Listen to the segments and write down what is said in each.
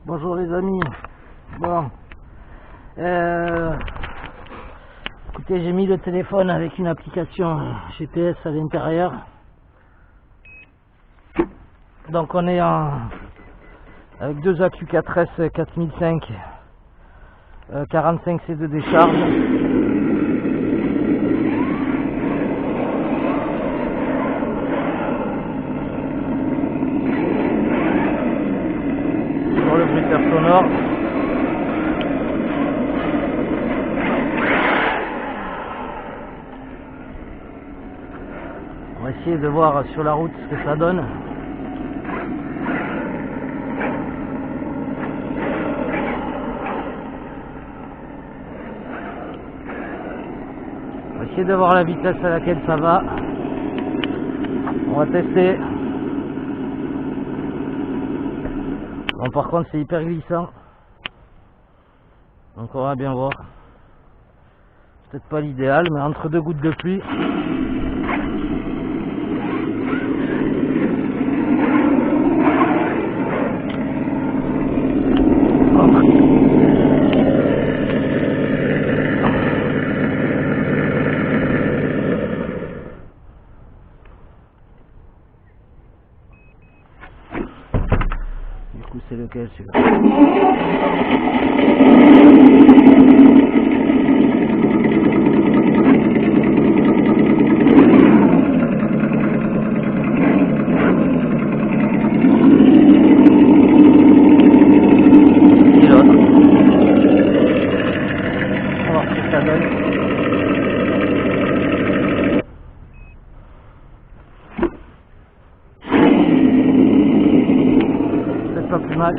Bonjour les amis. Bon, écoutez, j'ai mis le téléphone avec une application GPS à l'intérieur. Donc on est avec deux AQ4S 4005, 45C de décharge. Le bruiteur sonore. On va essayer de voir sur la route ce que ça donne. On va essayer de voir la vitesse à laquelle ça va. On va tester. Bon, par contre c'est hyper glissant, donc on va bien voir. Peut-être pas l'idéal, mais entre deux gouttes de pluie. Du coup c'est lequel celui-là? Pas plus mal.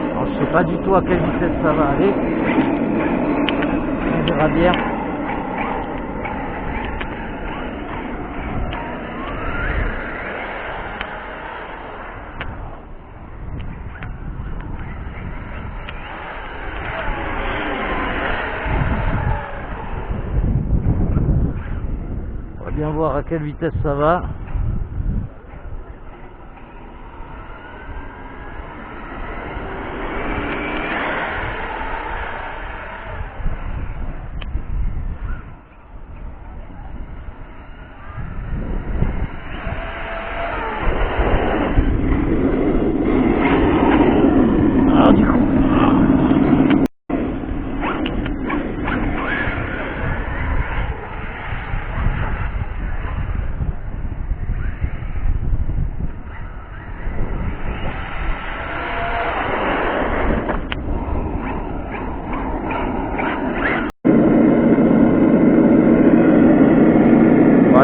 Alors, je sais pas du tout à quelle vitesse ça va aller. On verra bien. On va bien voir à quelle vitesse ça va.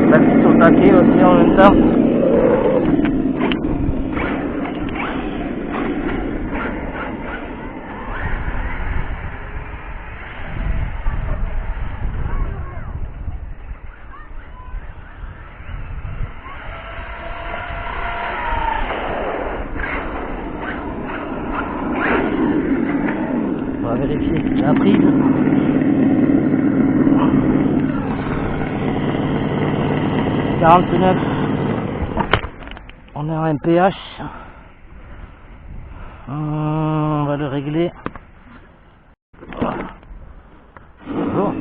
Ça glisse au taquet aussi en même temps. On va vérifier la prise. « 49, on est en MPH, on va le régler. Bon.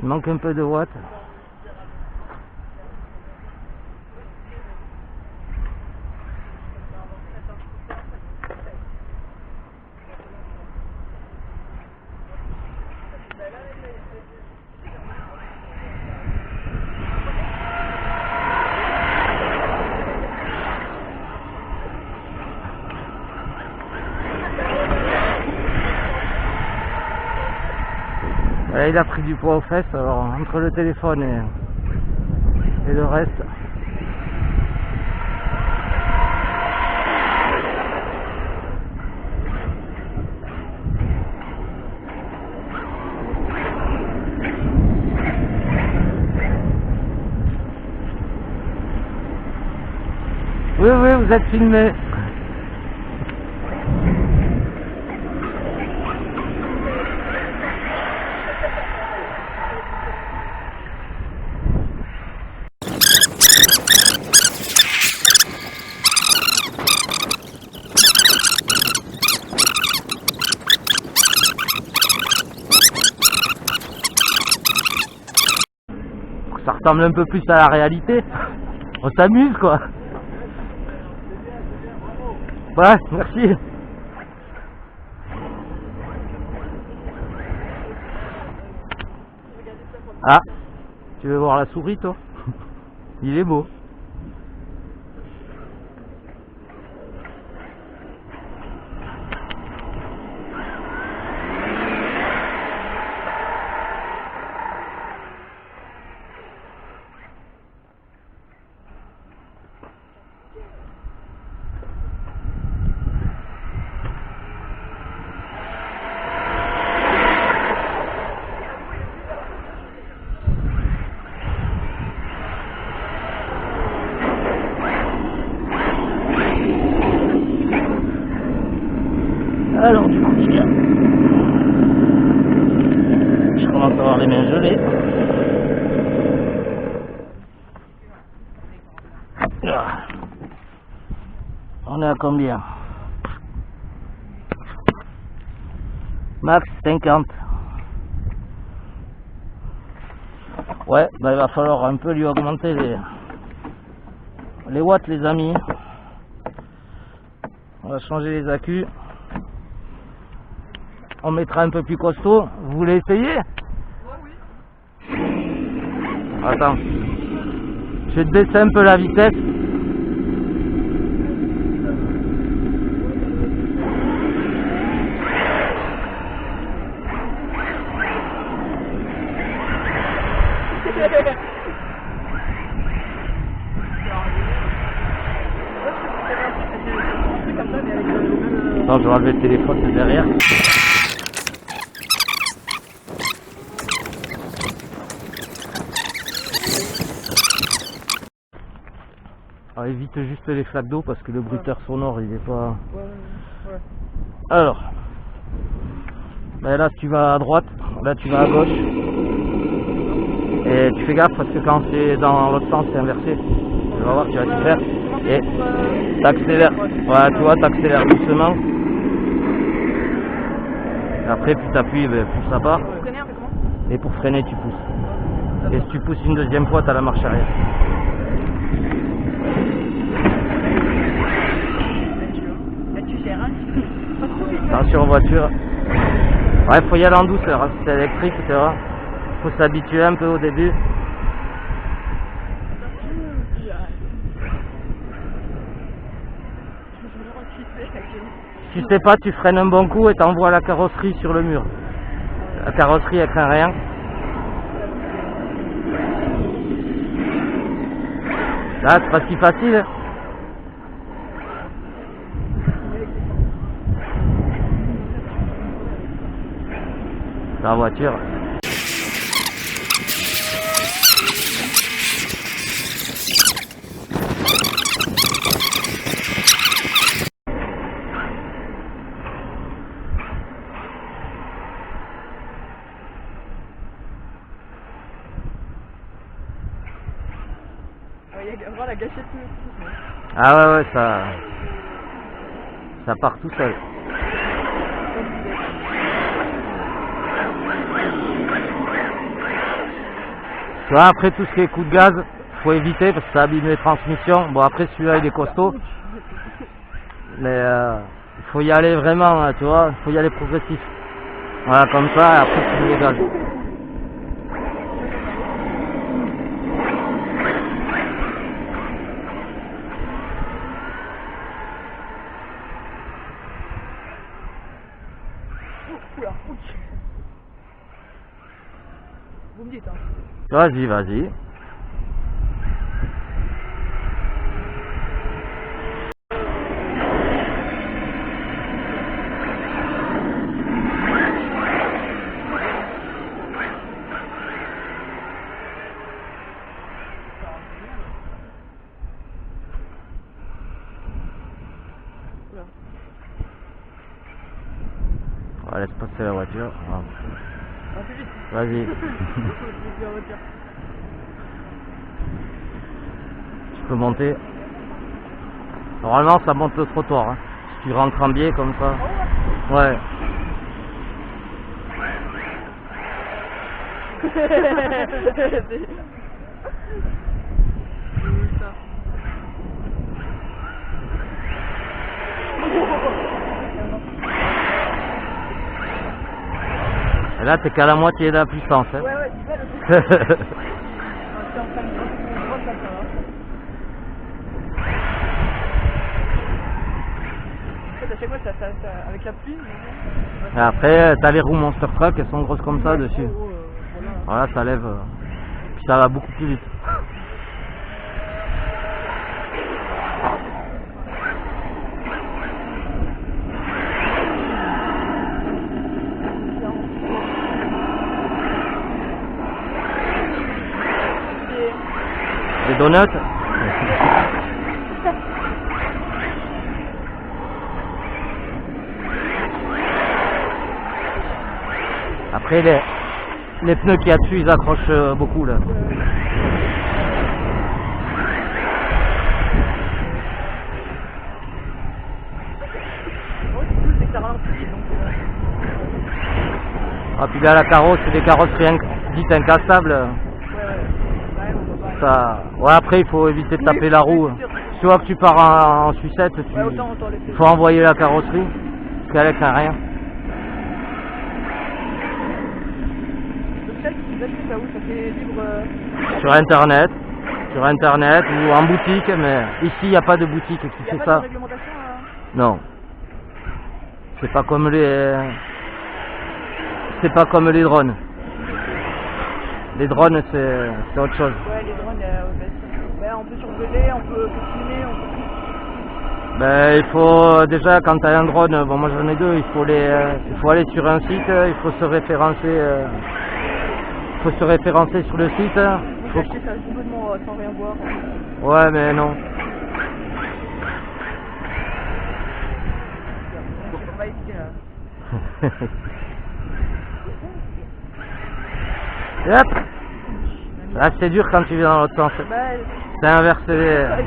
Il manque un peu de watts. Là, il a pris du poids aux fesses, alors entre le téléphone et le reste. Oui, oui, vous êtes filmé. Ça ressemble un peu plus à la réalité. On s'amuse quoi. Ouais, merci. Ah, tu veux voir la souris toi? Il est beau. Alors du coup les gars, je commence à avoir les mains gelées. On est à combien? Max 50. Ouais, bah il va falloir un peu lui augmenter les watts les amis. On va changer les accus. On mettra un peu plus costaud. Vous voulez essayer? Oui. Attends. Je vais te baisser un peu la vitesse. Attends, je vais enlever le téléphone de derrière. Alors, évite juste les flaques d'eau parce que le bruiteur sonore il est pas... Alors, ben là tu vas à droite, là tu vas à gauche. Et tu fais gaffe parce que quand c'est dans l'autre sens c'est inversé. Tu vas voir, tu vas t'y faire. Et t'accélères. Ouais, tu vois, t'accélères doucement. Et après plus t'appuies, ben, plus ça part. Et pour freiner tu pousses. Et si tu pousses une deuxième fois, t'as la marche arrière. Attention en voiture. Ouais, faut y aller en douceur, hein. C'est électrique, tu vois. Faut s'habituer un peu au début. Si tu sais pas, tu freines un bon coup et t'envoies la carrosserie sur le mur. La carrosserie elle craint rien. Là c'est pas si facile. La voiture. La gâchette. Ah ouais ouais ça part tout seul. Tu vois, après tout ce qui est coup de gaz, faut éviter parce que ça abîme les transmissions. Bon après celui-là il est costaud. Mais il faut y aller vraiment, tu vois, il faut y aller progressif. Voilà comme ça et après tu mets les gaz. Vous me dites, hein. Vas-y, vas-y. On va laisse passer la voiture. Ah. Ah, plus vite. Vas-y. Tu peux monter. Normalement ça monte le trottoir. Hein. Si tu rentres en biais comme ça. Ouais. Et là t'es qu'à la moitié de la puissance. Hein. Ouais, c'est ça le truc. À chaque fois, avec la pluie. Et après, t'as les roues Monster Truck, elles sont grosses comme ça dessus. Voilà, ça lève. Puis ça va beaucoup plus vite. Des donuts. Après les pneus qu'il y a dessus ils accrochent beaucoup là. Ah puis là la carrosse c'est des carrosseries dites incassables. Ça... Ouais après il faut éviter de taper la roue. Si tu vois que tu pars en sucette, il faut envoyer la carrosserie parce qu'elle tient rien. Sur internet ou en boutique, mais ici il n'y a pas de boutique qui fait ça. Non. C'est pas comme les drones. Les drones c'est autre chose. Ouais les drones on peut survoler, on peut filmer, on peut... Ben, il faut déjà quand tu as un drone, bon moi j'en ai deux, il faut aller sur un site, il faut se référencer. Faut se référencer sur le site. Faut acheter ça complètement sans rien voir. Ouais mais non. On va éviter là. Yep. Là c'est dur quand tu viens dans l'autre sens. C'est inversé. Il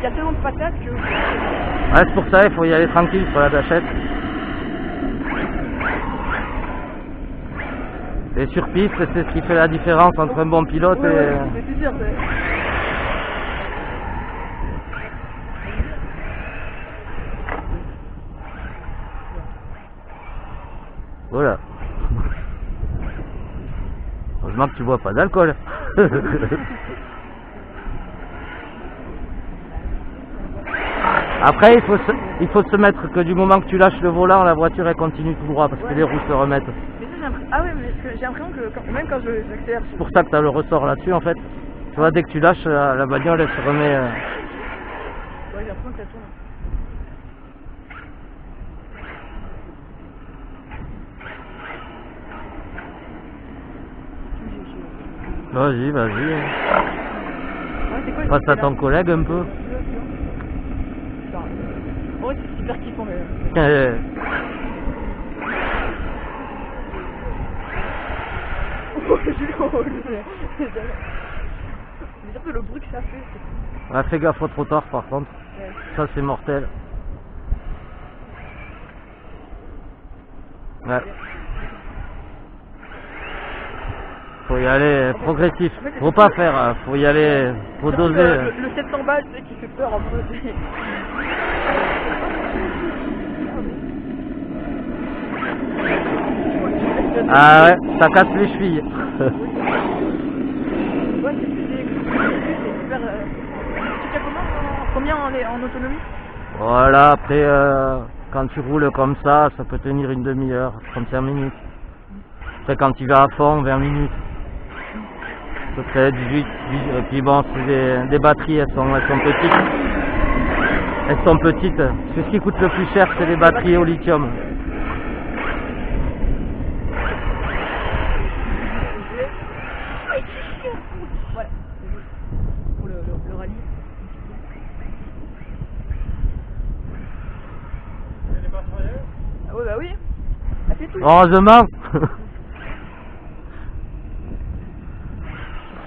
y a tellement de patates que... Ouais c'est pour ça il faut y aller tranquille sur la gâchette. Et sur piste, c'est ce qui fait la différence entre un bon pilote et... Voilà. Heureusement que tu bois pas d'alcool. Après, il faut se mettre que du moment que tu lâches le volant, la voiture elle continue tout droit parce que les roues se remettent. Ah ouais, mais j'ai l'impression que même quand j'accélère... C'est pour ça que tu as le ressort là-dessus en fait. Tu vois, dès que tu lâches, la bagnole elle se remet... Ouais, j'ai l'impression qu'elle tourne. Vas-y, vas-y. Passe à ton collègue un peu. Ouais, c'est super kiffant mais... Mais surtout le bruit que ça fait. Ouais, fais gaffe au trottoir par contre. Ouais. Ça c'est mortel. Ouais. Faut y aller progressif. Faut pas faire, faut y aller, faut doser. Le 700 balles, c'est qui fait peur en peu. Ah ouais, ça casse les chevilles. Ouais, c'est super. Tu fais combien en autonomie? Voilà, après quand tu roules comme ça peut tenir une demi-heure, 35 minutes. Après quand tu vas à fond, 20 minutes. peu près 18, et puis bon, c'est des batteries, elles sont petites. Elles sont petites. Ce qui coûte le plus cher, c'est les batteries au lithium. Voilà, pour le rallye. Ah ouais, bah oui. Elle fait tout. Heureusement.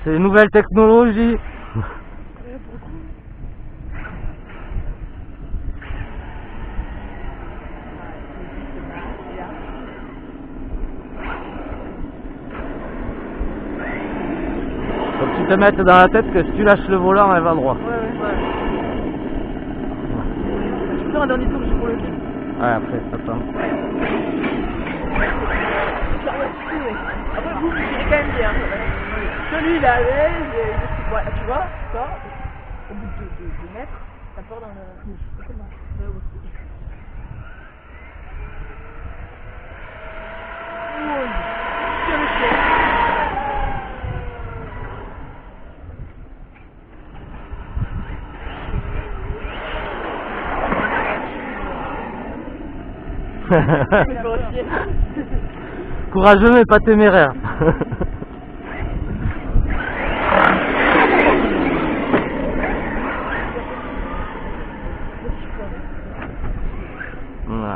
C'est une nouvelle technologie. Faut que tu te mettes dans la tête que si tu lâches le volant, elle va droit. Ouais. Je peux faire un dernier tour juste pour le film. Ouais, après, attends. Après, vous tirez quand même bien. Celui là, tu vois, ça, au bout de mètres, ça part dans le. Sur le ciel. Courageux mais pas téméraire.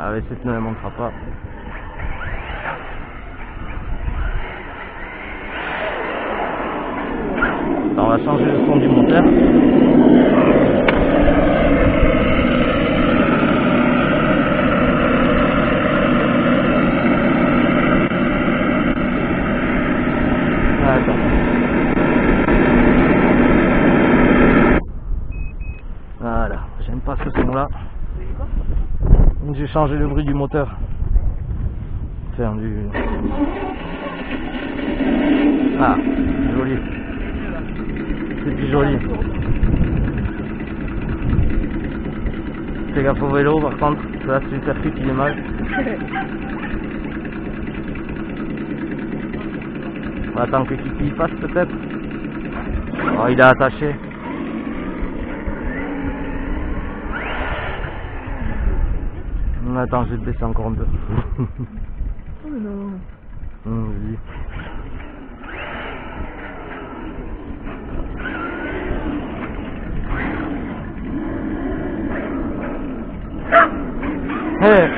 Avec cette ne montera pas. Alors, on va changer le son du moteur. Voilà, j'aime pas ce son là. J'ai changé le bruit du moteur. Faire du... Ah, joli. C'est plus joli. Fais gaffe au vélo par contre, là c'est le circuit qui est mal. On attend que Kiki passe peut-être. Oh, il est attaché. Attends, je vais te baisser encore un peu. Oh non. Oui. Hey.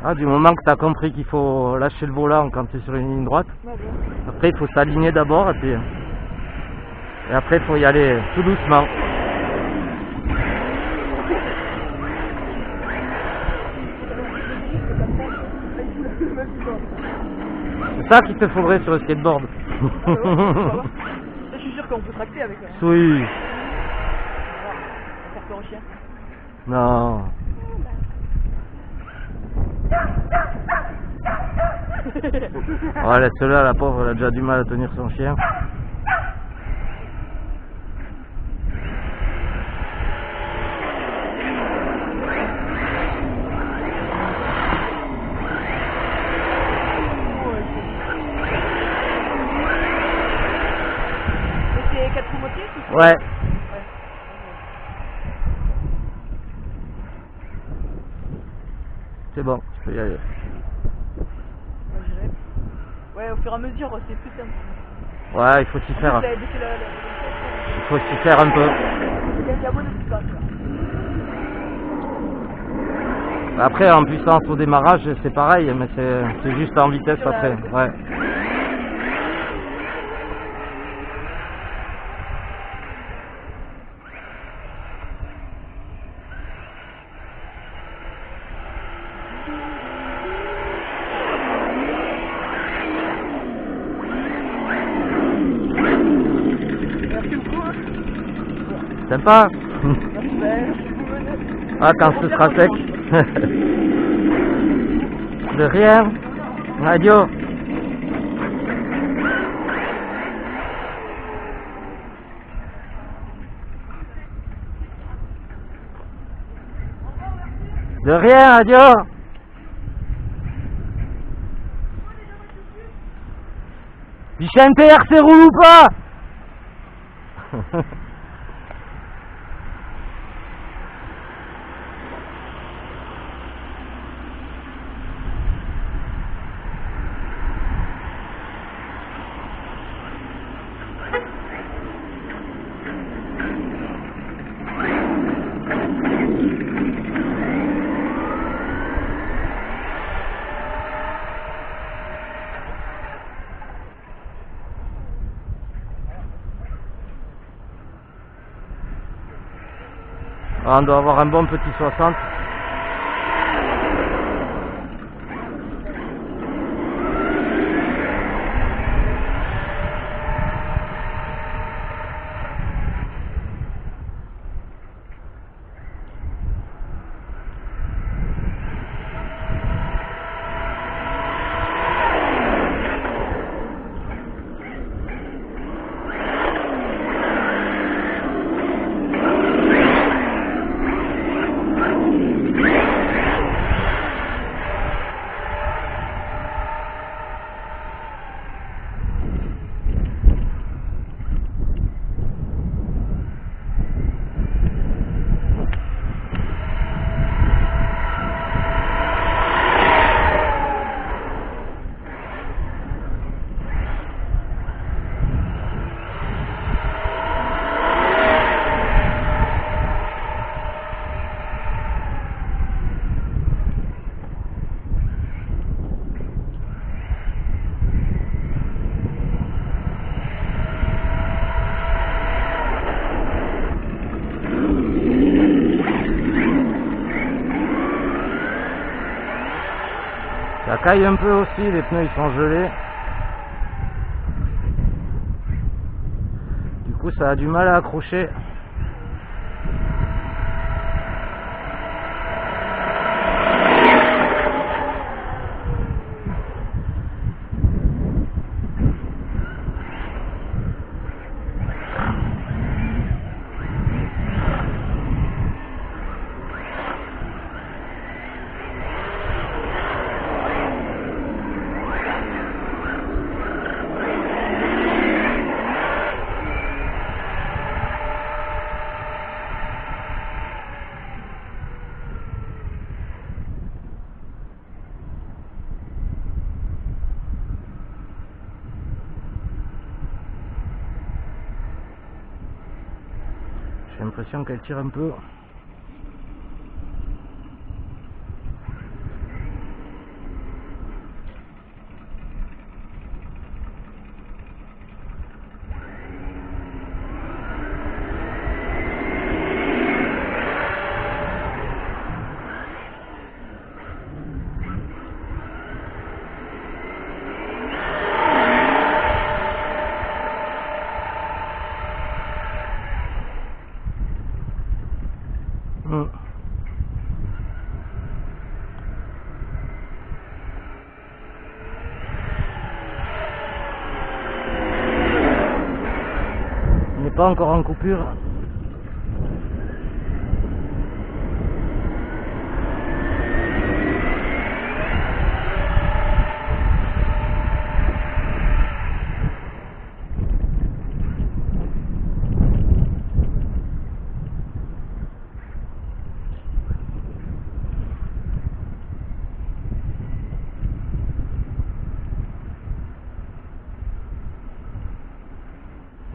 Ah, du moment que tu as compris qu'il faut lâcher le volant quand tu es sur une ligne droite, après il faut s'aligner d'abord et après il faut y aller tout doucement. C'est ça qu'il te faudrait sur le skateboard. Je suis sûr qu'on peut tracter avec ça. Oui. Faire peur au chien. Non. Oh, laisse-la, la pauvre, elle a déjà du mal à tenir son chien. C'est 4 roues motrices ou Ouais. C'est bon, je peux y aller. Ouais, au fur et à mesure, c'est plus simple. Ouais, il faut s'y faire. Il faut s'y faire un peu. Après, en puissance au démarrage, c'est pareil, mais c'est juste en vitesse après. Ouais. Sympa. Ah, quand ce sera sec. De rien. Adieu. De rien, adieu. Vicente, RC roule ou pas? On doit avoir un bon petit 60. Ça caille un peu aussi, les pneus ils sont gelés. Du coup ça a du mal à accrocher. J'ai l'impression qu'elle tire un peu. On n'est pas encore en coupure.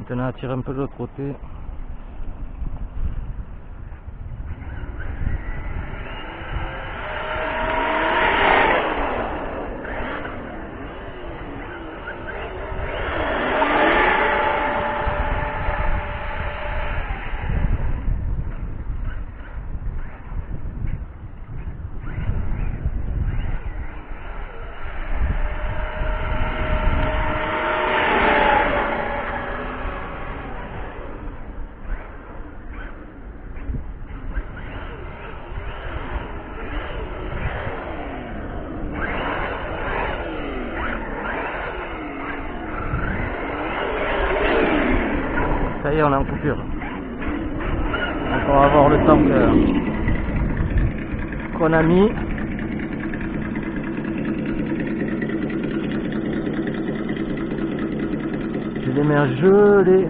Maintenant, à tirer un peu de l'autre côté. Ça y est, on est en coupure. Donc on va voir le temps qu'on a mis. J'ai les mains gelées.